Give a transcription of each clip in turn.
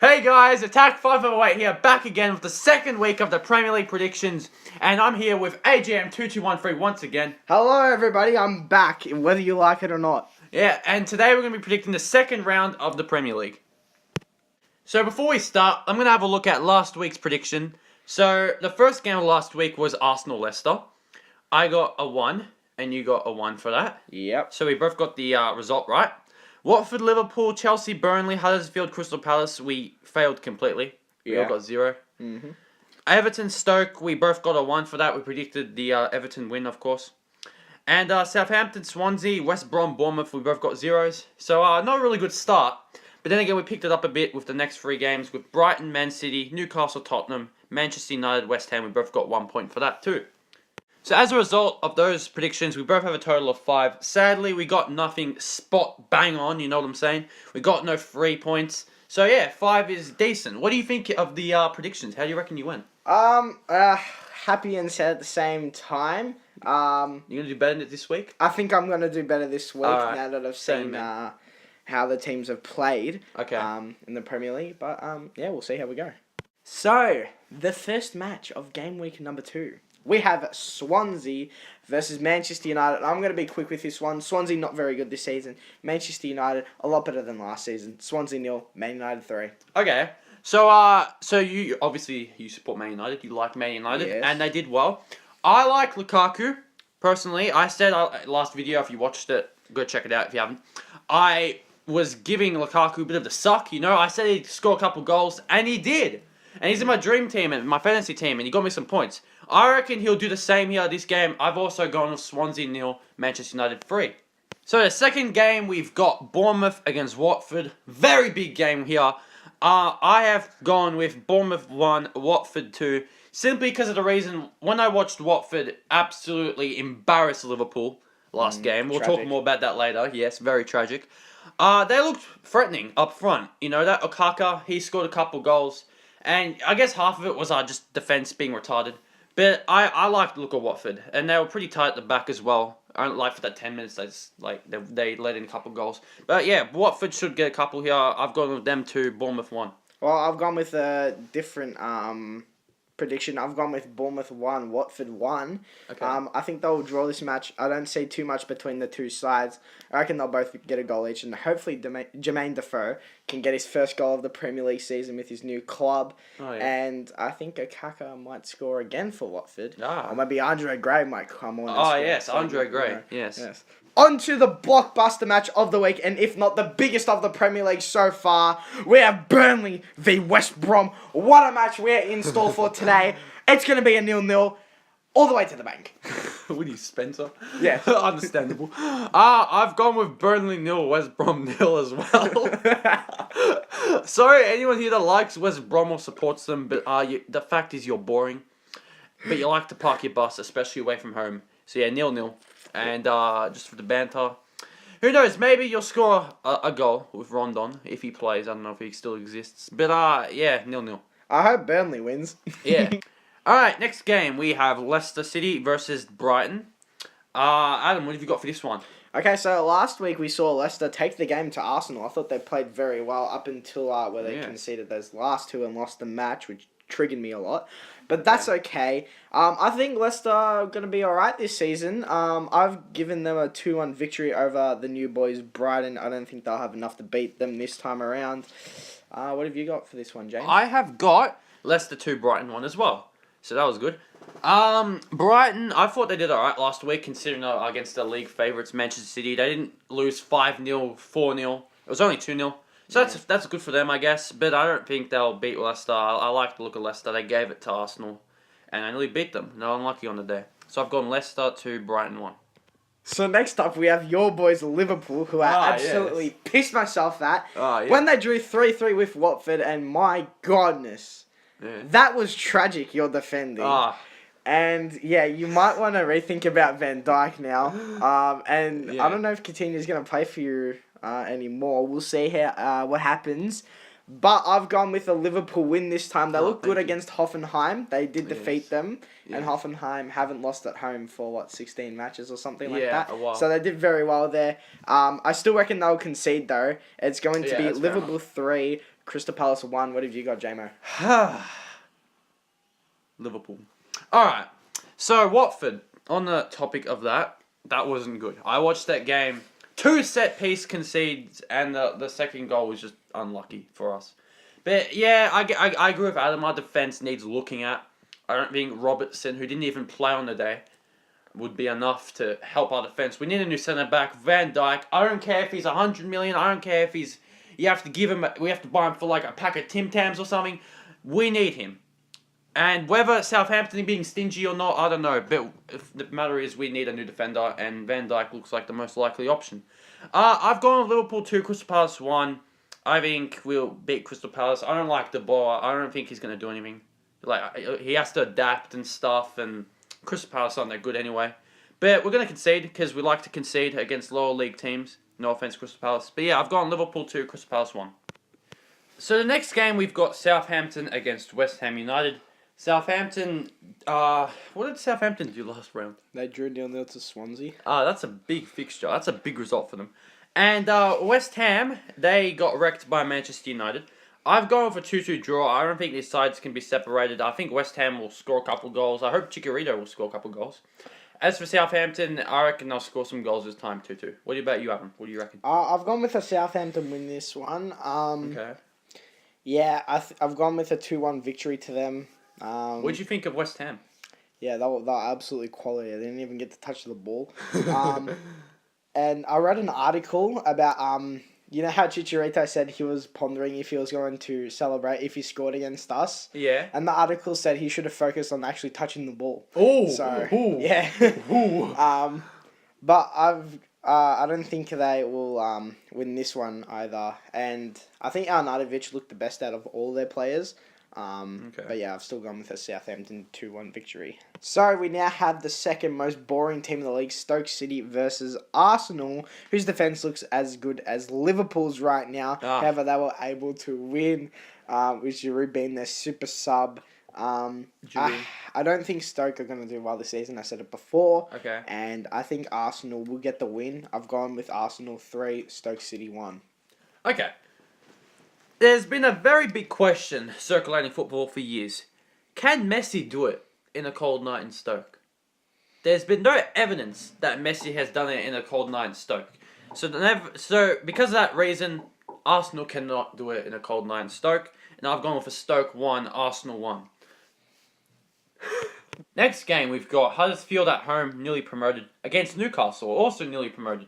Hey guys, Attack 508 here, back again with the second week of the Premier League predictions, and I'm here with AJM2213 once again. Hello everybody, I'm back, whether you like it or not. Yeah, and today we're going to be predicting the second round of the Premier League. So before we start, I'm going to have a look at last week's prediction. So the first game of last week was Arsenal-Leicester. I got a 1, and you got a 1 for that. Yep. So we both got the result right. Watford, Liverpool, Chelsea, Burnley, Huddersfield, Crystal Palace, we failed completely. We all got 0. Mm-hmm. Everton, Stoke, we both got a 1 for that. We predicted the Everton win, of course. And Southampton, Swansea, West Brom, Bournemouth, we both got 0s. So not a really good start. But then again, we picked it up a bit with the next 3 games with Brighton, Man City, Newcastle, Tottenham, Manchester United, West Ham. We both got 1 point for that too. So as a result of those predictions, we both have a total of 5. Sadly, we got nothing spot bang on, you know what I'm saying? We got no 3 points. So yeah, 5 is decent. What do you think of the predictions? How do you reckon you win? Happy and sad at the same time. You going to do better this week? I think I'm going to do better this week now that I've seen man. how the teams have played in the Premier League. But yeah, we'll see how we go. So, the first match of game week number 2. We have Swansea versus Manchester United. I'm going to be quick with this one. Swansea not very good this season. Manchester United a lot better than last season. Swansea 0, Man United 3. Okay. So you obviously you support Man United. You like Man United, Yes. and they did well. I like Lukaku personally. I said last video, if you watched it, go check it out if you haven't. I was giving Lukaku a bit of the suck. You know, I said he'd score a couple goals, and he did. And he's in my dream team and my fantasy team, and he got me some points. I reckon he'll do the same here this game. I've also gone with Swansea 0, Manchester United 3. So the second game, we've got Bournemouth against Watford. Very big game here. I have gone with Bournemouth 1, Watford 2, simply because of the reason when I watched Watford absolutely embarrass Liverpool last game. We'll talk more about that later. Yes, very tragic. They looked threatening up front. You know, that Okaka, he scored a couple goals. And I guess half of it was just defence being retarded. But I liked the look of Watford, and they were pretty tight at the back as well. I don't like for that 10 minutes they let in a couple goals. But yeah, Watford should get a couple here. I've gone with them 2, Bournemouth 1. Well, I've gone with a different prediction. I've gone with Bournemouth 1, Watford 1. Okay. I think they'll draw this match. I don't see too much between the two sides. I reckon they'll both get a goal each, and hopefully Jermaine Defoe can get his first goal of the Premier League season with his new club. Oh, yeah. And I think Okaka might score again for Watford. Ah. Or maybe Andre Gray might come on. Oh, yes, Andre Gray. Yes. On to the blockbuster match of the week, and if not the biggest of the Premier League so far, we have Burnley v West Brom. What a match we're in store for today. It's going to be a 0-0 all the way to the bank. What are you, Spencer? Yeah. Understandable. I've gone with Burnley 0, West Brom 0 as well. Sorry, anyone here that likes West Brom or supports them, but the fact is you're boring. But you like to park your bus, especially away from home. So yeah, 0-0. And just for the banter. Who knows, maybe you'll score a goal with Rondon if he plays. I don't know if he still exists. But yeah, 0-0. I hope Burnley wins. Yeah. Alright, next game we have Leicester City versus Brighton. Adam, what have you got for this one? Okay, so last week we saw Leicester take the game to Arsenal. I thought they played very well up until where they conceded those last 2 and lost the match, which triggered me a lot. But that's okay. I think Leicester are going to be alright this season. I've given them a 2-1 victory over the new boys Brighton. I don't think they'll have enough to beat them this time around. What have you got for this one, James? I have got Leicester 2, Brighton 1 as well. So that was good. Brighton, I thought they did alright last week considering against the league favourites Manchester City. They didn't lose 5-0, 4-0. It was only 2-0. So that's good for them, I guess. But I don't think they'll beat Leicester. I like the look of Leicester. They gave it to Arsenal. And I nearly beat them. No, unlucky on the day. So I've gone Leicester 2, Brighton 1. So next up we have your boys Liverpool, who I absolutely pissed myself at when they drew 3-3 with Watford, and my godness, that was tragic, your defending. And yeah, you might want to rethink about Van Dijk now. I don't know if Coutinho's going to play for you anymore. We'll see how what happens. But I've gone with a Liverpool win this time. They look good against Hoffenheim. They did defeat them. And Hoffenheim haven't lost at home for, 16 matches or something like that. A while. So they did very well there. I still reckon they'll concede, though. It's going to be Liverpool 3, Crystal Palace 1. What have you got, JMO? Liverpool. Alright, so Watford, on the topic of that wasn't good. I watched that game. 2 set-piece concedes, and the second goal was just unlucky for us. But yeah, I agree with Adam. Our defence needs looking at. I don't think Robertson, who didn't even play on the day, would be enough to help our defence. We need a new centre-back. Van Dijk, I don't care if he's 100 million. I don't care if he's... we have to buy him for like a pack of Tim Tams or something. We need him. And whether Southampton are being stingy or not, I don't know. But the matter is, we need a new defender, and Van Dijk looks like the most likely option. I've gone with Liverpool 2, Crystal Palace 1. I think we'll beat Crystal Palace. I don't like De Boer. I don't think he's going to do anything. Like, he has to adapt and stuff, and Crystal Palace aren't that good anyway. But we're going to concede, because we like to concede against lower league teams. No offense, Crystal Palace. But yeah, I've gone Liverpool 2, Crystal Palace 1. So the next game, we've got Southampton against West Ham United. Southampton, what did Southampton do last round? They drew 0-0 to Swansea. That's a big fixture. That's a big result for them. And West Ham, they got wrecked by Manchester United. I've gone for 2-2 draw. I don't think these sides can be separated. I think West Ham will score a couple goals. I hope Chicharito will score a couple goals. As for Southampton, I reckon they'll score some goals this time, 2-2. What about you, Adam? What do you reckon? I've gone with a Southampton win this one. Okay. Yeah, I've gone with a 2-1 victory to them. What did you think of West Ham? Yeah, they were absolutely quality. They didn't even get to touch the ball. And I read an article about, you know how Chicharito said he was pondering if he was going to celebrate if he scored against us? Yeah. And the article said he should have focused on actually touching the ball. Oh. So, ooh. yeah. Ooh. But I don't think they will win this one either. And I think Arnautovic looked the best out of all their players. Okay. But yeah, I've still gone with a Southampton 2-1 victory. So we now have the second most boring team in the league, Stoke City versus Arsenal, whose defence looks as good as Liverpool's right now. However, they were able to win with Giroud being their super sub. I don't think Stoke are going to do well this season. I said it before. Okay. And I think Arsenal will get the win. I've gone with Arsenal 3, Stoke City 1. Okay. There's been a very big question circulating football for years. Can Messi do it in a cold night in Stoke? There's been no evidence that Messi has done it in a cold night in Stoke. So because of that reason, Arsenal cannot do it in a cold night in Stoke. And I've gone with a Stoke 1, Arsenal 1. Next game, we've got Huddersfield at home, newly promoted, against Newcastle, also newly promoted.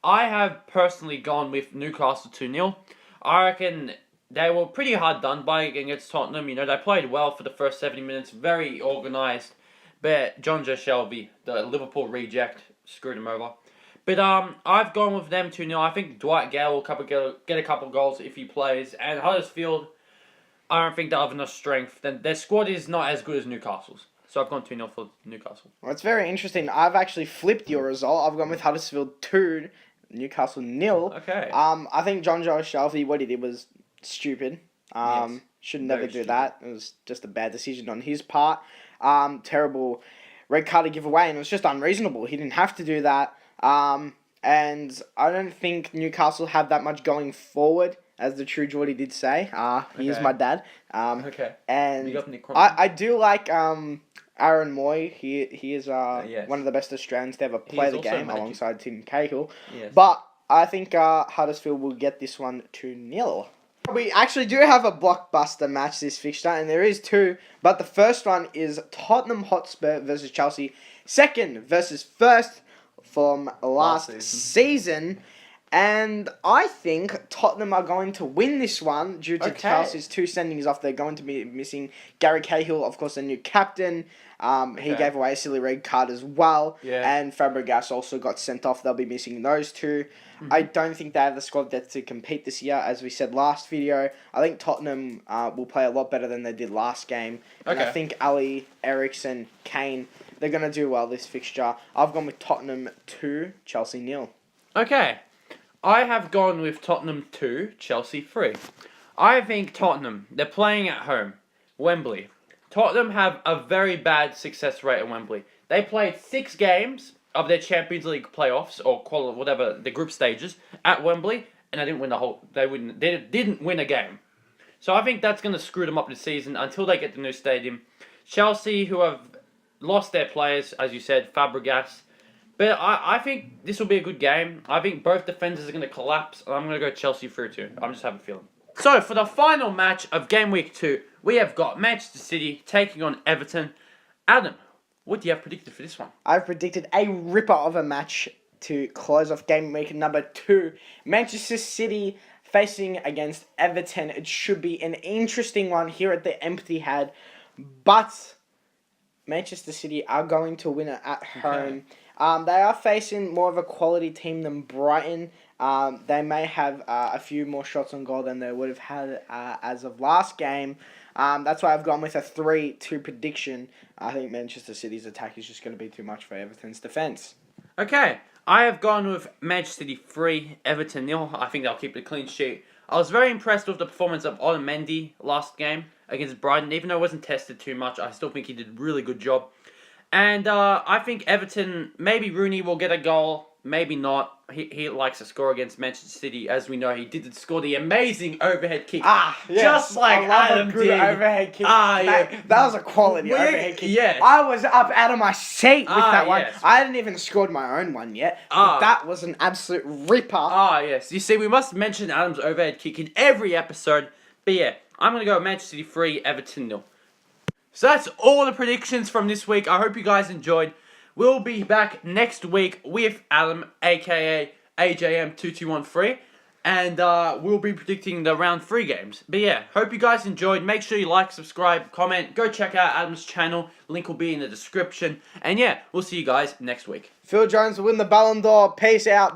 I have personally gone with Newcastle 2-0. I reckon they were pretty hard done by against Tottenham. You know, they played well for the first 70 minutes, very organised. But John Joe Shelby, the Liverpool reject, screwed him over. But I've gone with them 2-0. I think Dwight Gale will get a couple goals if he plays. And Huddersfield, I don't think they have enough strength. Their squad is not as good as Newcastle's. So I've gone 2-0 for Newcastle. Well, it's very interesting. I've actually flipped your result. I've gone with Huddersfield 2, Newcastle 0. Okay. I think John Joe Shelby, what he did was stupid. Yes. Should never do that. It was just a bad decision on his part. Terrible red card to give away, and it was just unreasonable. He didn't have to do that. And I don't think Newcastle have that much going forward, as the true Geordie did say. He is my dad. Okay. And I do like Aaron Moy. He is one of the best Australians to ever play the game alongside Tim Cahill. Yes. But I think Huddersfield will get this one 2-0. We actually do have a blockbuster match this fixture, and there is two. But the first one is Tottenham Hotspur versus Chelsea. Second versus first from last season. And I think Tottenham are going to win this one due to Chelsea's 2 sendings off. They're going to be missing Gary Cahill, of course, the new captain. He gave away a silly red card as well. Yeah. And Fabregas also got sent off. They'll be missing those 2. I don't think they have the squad depth to compete this year, as we said last video. I think Tottenham will play a lot better than they did last game. And I think Ali, Eriksson, Kane, they're going to do well this fixture. I've gone with Tottenham 2, Chelsea 0. Okay. I have gone with Tottenham 2, Chelsea 3. I think Tottenham, they're playing at home, Wembley. Tottenham have a very bad success rate at Wembley. They played 6 games of their Champions League playoffs, or whatever, the group stages, at Wembley, and they didn't win the whole... They didn't win a game. So I think that's going to screw them up this season until they get the new stadium. Chelsea, who have lost their players, as you said, Fabregas. But I think this will be a good game. I think both defenders are going to collapse, and I'm going to go Chelsea 3-2. I'm just having a feeling. So, for the final match of Game Week 2, we have got Manchester City taking on Everton. Adam, what do you have predicted for this one? I've predicted a ripper of a match to close off Game Week number 2. Manchester City facing against Everton. It should be an interesting one here at the Empty Head. But Manchester City are going to win it at home. They are facing more of a quality team than Brighton. They may have a few more shots on goal than they would have had as of last game. That's why I've gone with a 3-2 prediction. I think Manchester City's attack is just going to be too much for Everton's defence. Okay, I have gone with Manchester City 3, Everton 0. I think they'll keep the clean sheet. I was very impressed with the performance of Otamendi last game against Brighton. Even though it wasn't tested too much, I still think he did a really good job. And I think Everton, maybe Rooney will get a goal, maybe not. He likes to score against Manchester City. As we know, he did score the amazing overhead kick. Yes. Just like I love Adam a good did. overhead kick. Yeah. That was a quality overhead kick. Yes. I was up out of my seat with that one. Yes. I hadn't even scored my own one yet. But that was an absolute ripper. Yes. You see, we must mention Adam's overhead kick in every episode. But yeah, I'm going to go Manchester City 3, Everton 0. So that's all the predictions from this week. I hope you guys enjoyed. We'll be back next week with Adam, aka AJM2213. And we'll be predicting the round 3 games. But yeah, hope you guys enjoyed. Make sure you like, subscribe, comment. Go check out Adam's channel. Link will be in the description. And yeah, we'll see you guys next week. Phil Jones will win the Ballon d'Or. Peace out.